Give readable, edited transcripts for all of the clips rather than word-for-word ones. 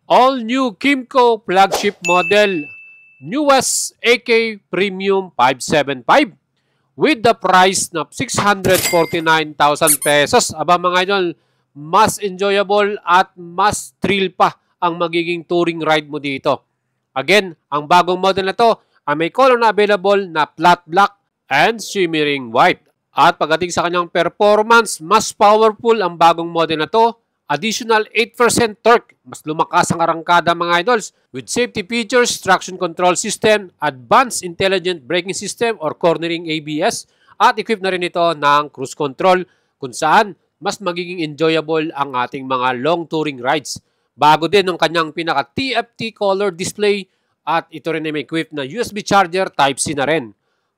All new Kimco flagship model, newest AK Premium 575 with the price na 649,000 pesos. Aba mga idol, mas enjoyable at mas thrill pa ang magiging touring ride mo dito. Again, ang bagong model na to ay may color na available na flat black and shimmering white. At pagdating sa kanyang performance, mas powerful ang bagong model na to. Additional 8% torque, mas lumakas ang arangkada mga idols with safety features, traction control system, advanced intelligent braking system or cornering ABS at equipped na rin ito ng cruise control kung saan mas magiging enjoyable ang ating mga long touring rides. Bago din ang kanyang pinaka TFT color display at ito rin ay may equipped na USB charger Type-C na rin.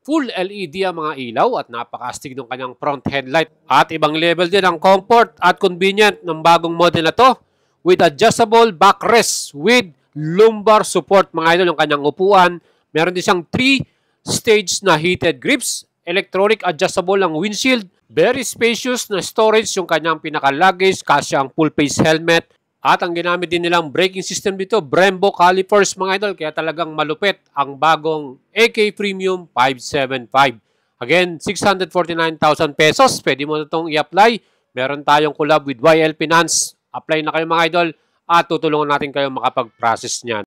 Full LED ang mga ilaw at napaka-astig ng kanyang front headlight. At ibang level din ang comfort at convenient ng bagong model na to with adjustable backrest with lumbar support mga idol ng kanyang upuan. Meron din siyang 3-stage na heated grips, electronic adjustable ang windshield, very spacious na storage yung kanyang pinaka-luggage, kasya ang full face helmet. At ang ginamit din nilang braking system dito, Brembo calipers mga idol. Kaya talagang malupit ang bagong AK Premium 575. Again, 649,000 pesos. Pwede mo na itong i-apply. Meron tayong collab with YL Finance. Apply na kayo mga idol at tutulungan natin kayo makapag-process niyan.